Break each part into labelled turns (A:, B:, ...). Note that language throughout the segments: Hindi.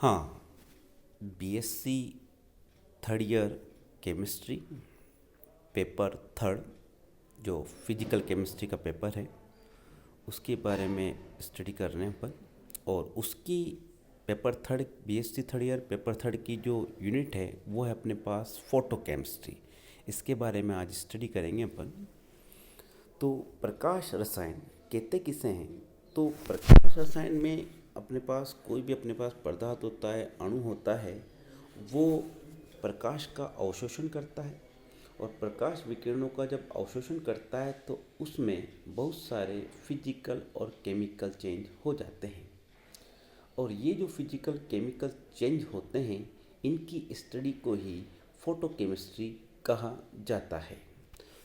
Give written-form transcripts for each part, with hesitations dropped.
A: हाँ, BSc third year chemistry paper third जो फिजिकल केमिस्ट्री का पेपर है उसके बारे में स्टडी कर रहे हैं अपन। और उसकी paper third BSc third year paper third की जो यूनिट है वो है अपने पास फोटो केमिस्ट्री। इसके बारे में आज स्टडी करेंगे अपन। तो प्रकाश रसायन कहते किसे हैं? तो प्रकाश रसायन में अपने पास कोई भी अपने पास पदार्थ होता है, अणु होता है, वो प्रकाश का अवशोषण करता है। और प्रकाश विकिरणों का जब अवशोषण करता है तो उसमें बहुत सारे फिजिकल और केमिकल चेंज हो जाते हैं। और ये जो फिजिकल केमिकल चेंज होते हैं इनकी स्टडी को ही फोटोकेमिस्ट्री कहा जाता है।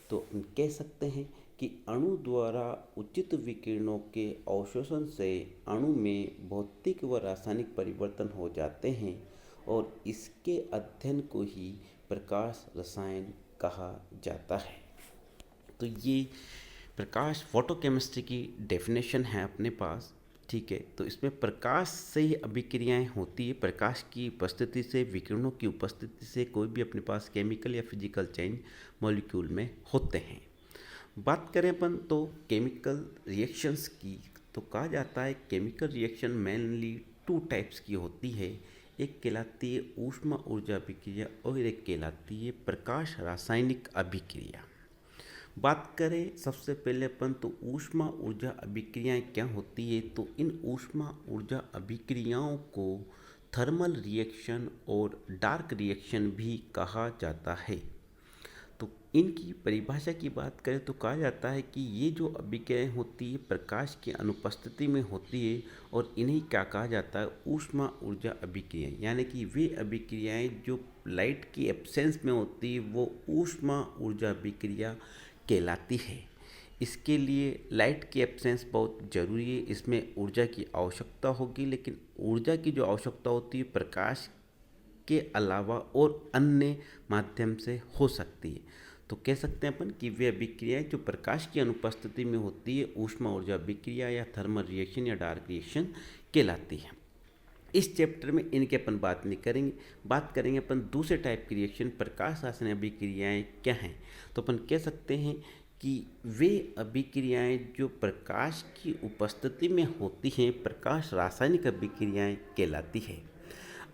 A: तो हम कह सकते हैं कि अणु द्वारा उचित विकिरणों के अवशोषण से अणु में भौतिक व रासायनिक परिवर्तन हो जाते हैं और इसके अध्ययन को ही प्रकाश रसायन कहा जाता है। तो ये प्रकाश फोटोकेमिस्ट्री की डेफिनेशन है अपने पास। ठीक है, तो इसमें प्रकाश से ही अभिक्रियाएं होती है। प्रकाश की उपस्थिति से, विकिरणों की उपस्थिति से कोई भी अपने पास केमिकल या फिजिकल चेंज मॉलिक्यूल में होते हैं। बात करें अपन तो केमिकल रिएक्शंस की, तो कहा जाता है chemical reaction mainly two types की होती है। एक कहलाती है ऊष्मा ऊर्जा अभिक्रिया और एक कहलाती है प्रकाश रासायनिक अभिक्रिया। बात करें सबसे पहले अपन तो ऊष्मा ऊर्जा अभिक्रियाएं क्या होती है, तो इन ऊष्मा ऊर्जा अभिक्रियाओं को थर्मल रिएक्शन और डार्क रिएक्शन भी कहा जाता है। तो इनकी परिभाषा की बात करें तो कहा जाता है कि ये जो अभिक्रियाएं होती है प्रकाश की अनुपस्थिति में होती है और इन्हें क्या कहा जाता है, ऊष्मा ऊर्जा अभिक्रियाएं। यानी कि वे अभिक्रियाएं जो लाइट की एब्सेंस में होती है वो ऊष्मा ऊर्जा अभिक्रिया कहलाती है। इसके लिए लाइट की एब्सेंस बहुत ज़रूरी है, इसमें ऊर्जा की आवश्यकता होगी, लेकिन ऊर्जा की जो आवश्यकता होती है प्रकाश के अलावा और अन्य माध्यम से हो सकती है। तो कह सकते हैं अपन कि वे अभिक्रियाएं जो प्रकाश की अनुपस्थिति में होती है ऊष्मा ऊर्जा अभिक्रिया या थर्मल रिएक्शन या डार्क रिएक्शन कहलाती है। इस चैप्टर में इनके अपन बात नहीं करेंगे, बात करेंगे अपन दूसरे टाइप की रिएक्शन प्रकाश रासायनिक अभिक्रियाएं क्या हैं। तो अपन कह सकते हैं कि वे अभिक्रियाएं जो प्रकाश की उपस्थिति में होती हैं प्रकाश रासायनिक अभिक्रियाएं कहलाती है।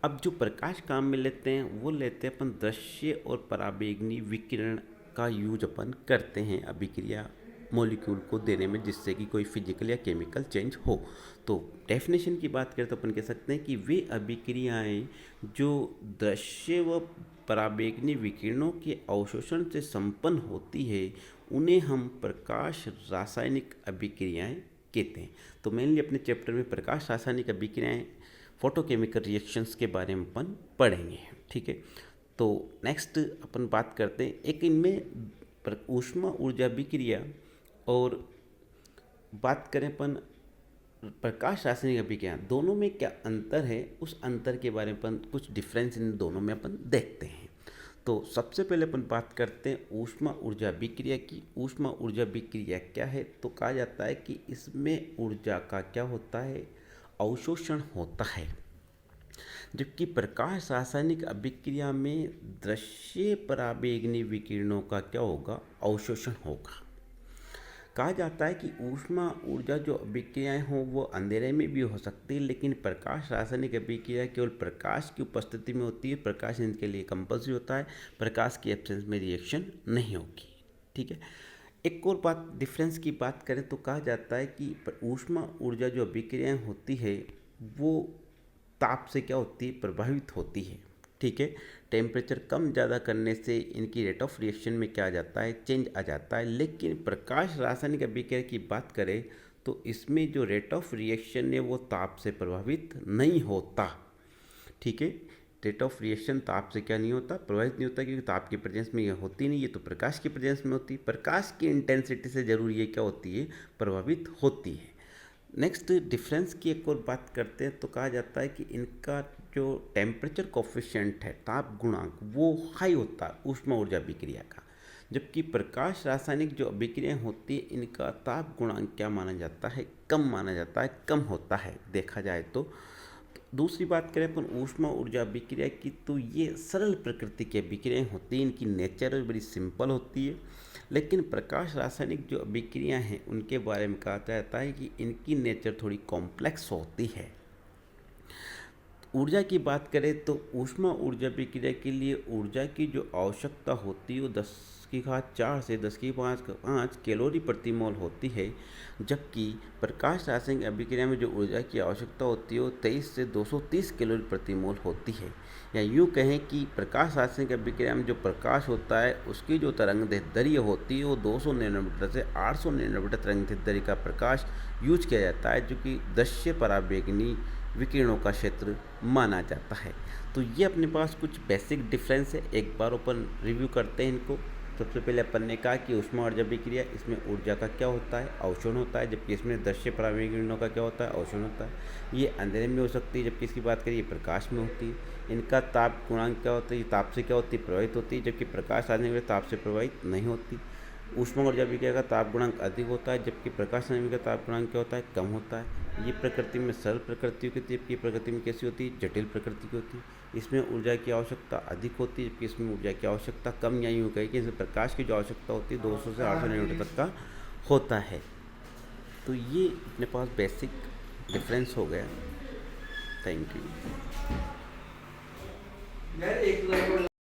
A: अब जो प्रकाश काम में लेते हैं वो लेते हैं अपन दृश्य और पराबैंगनी विकिरण का यूज अपन करते हैं अभिक्रिया मॉलिक्यूल को देने में, जिससे कि कोई फिजिकल या केमिकल चेंज हो। तो डेफिनेशन की बात करें तो अपन कह सकते हैं कि वे अभिक्रियाएं जो दृश्य व पराबैंगनी विकिरणों के अवशोषण से संपन्न होती है उन्हें हम प्रकाश रासायनिक अभिक्रियाएं कहते हैं। तो मेनली अपने चैप्टर में प्रकाश रासायनिक अभिक्रियाएं फोटोकेमिकल रिएक्शंस के बारे में अपन पढ़ेंगे। ठीक है, तो नेक्स्ट अपन बात करते हैं एक इनमें ऊष्मा ऊर्जा अभिक्रिया और बात करें अपन प्रकाश रासायनिक अभिक्रिया, दोनों में क्या अंतर है उस अंतर के बारे में अपन कुछ डिफरेंस इन दोनों में अपन देखते हैं। तो सबसे पहले अपन बात करते हैं ऊष्मा ऊर्जा अभिक्रिया की। ऊष्मा ऊर्जा अभिक्रिया क्या है, तो कहा जाता है कि इसमें ऊर्जा का क्या होता है, अवशोषण होता है। जबकि प्रकाश रासायनिक अभिक्रिया में दृश्य पराबैंगनी विकिरणों का क्या होगा, अवशोषण होगा। कहा जाता है कि ऊष्मा ऊर्जा जो अभिक्रियाएं हों वो अंधेरे में भी हो सकती है, लेकिन प्रकाश रासायनिक अभिक्रिया केवल प्रकाश की उपस्थिति में होती है। प्रकाश इनके लिए कंपल्सरी होता है, प्रकाश की एब्सेंस में रिएक्शन नहीं होगी। ठीक है, एक और बात डिफरेंस की बात करें तो कहा जाता है कि ऊष्मा ऊर्जा जो अभिक्रियाएं होती है वो ताप से क्या होती है, प्रभावित होती है। ठीक है, टेम्परेचर कम ज़्यादा करने से इनकी रेट ऑफ रिएक्शन में क्या आ जाता है, चेंज आ जाता है। लेकिन प्रकाश रासायनिक अभिक्रिया की बात करें तो इसमें जो रेट ऑफ रिएक्शन है वो ताप से प्रभावित नहीं होता। ठीक है, रेट ऑफ रिएक्शन ताप से क्या नहीं होता, प्रभावित नहीं होता, क्योंकि ताप की प्रेजेंस में ये होती नहीं, ये तो प्रकाश की प्रेजेंस में होती है। प्रकाश की इंटेंसिटी से जरूर ये क्या होती है, प्रभावित होती है। नेक्स्ट डिफरेंस की एक और बात करते हैं तो कहा जाता है कि इनका जो टेम्परेचर कोफिशिएंट है, ताप गुणांक, वो हाई होता है ऊष्मा ऊर्जा अभिक्रिया का। जबकि प्रकाश रासायनिक जो अभिक्रियाएं होती है इनका ताप गुणांक क्या माना जाता है, कम माना जाता है, कम होता है देखा जाए तो। दूसरी बात करें अपन ऊष्मा ऊर्जा अभिक्रिया की, तो ये सरल प्रकृति की अभिक्रियाएँ होती हैं, इनकी नेचर बड़ी सिंपल होती है। लेकिन प्रकाश रासायनिक जो अभिक्रियाएँ हैं उनके बारे में कहा जाता है कि इनकी नेचर थोड़ी कॉम्प्लेक्स होती है। ऊर्जा की बात करें तो ऊष्मा ऊर्जा अभिक्रिया के लिए ऊर्जा की जो आवश्यकता होती है वो 10⁴ से 10⁵ कैलोरी प्रति मोल होती है, जबकि प्रकाश रासायनिक अभिक्रिया में जो ऊर्जा की आवश्यकता होती है वो 23 से 230 कैलोरी प्रति मोल होती है। या यूँ कहें कि प्रकाश रासायनिक अभिक्रिया में जो प्रकाश होता है उसकी जो तरंगदैर्ध्य होती है वो 200 नैनोमीटर से 800 नैनोमीटर तरंगदैर्ध्य का प्रकाश यूज किया जाता है, जो कि दृश्य पराबैंगनी विकिरणों का क्षेत्र माना जाता है। तो ये अपने पास कुछ बेसिक डिफरेंस है, एक बार अपन रिव्यू करते हैं इनको। सबसे पहले अपन ने कहा कि ऊष्मा ऊर्जा अभिक्रिया, इसमें ऊर्जा का क्या होता है, अवशोषण होता है, जबकि इसमें दृश्य पराबैंगनियों का क्या होता है, अवशोषण होता है। ये अंधेरे में हो सकती है, जबकि इसकी बात करिए प्रकाश में होती है। इनका ताप गुणांक क्या होता है, ये ताप से क्या होती है, प्रभावित होती है, जबकि प्रकाश आने वाले ताप से प्रभावित नहीं होती। ऊष्मा ऊर्जा अभिक्रिया का ताप गुणांक अधिक होता है, जबकि प्रकाश आने का ताप गुणांक क्या होता है, कम होता है। ये प्रकृति में सरल प्रकृति की होती है, जबकि प्रकृति में कैसी होती है, जटिल प्रकृति की होती है। इसमें ऊर्जा की आवश्यकता अधिक होती है, जबकि इसमें ऊर्जा की आवश्यकता कम, या यूँ कहें कि इसमें प्रकाश की जो आवश्यकता होती है 200 से 800 नैनोमीटर तक का होता है। तो ये अपने पास बेसिक डिफरेंस हो गया। Thank you.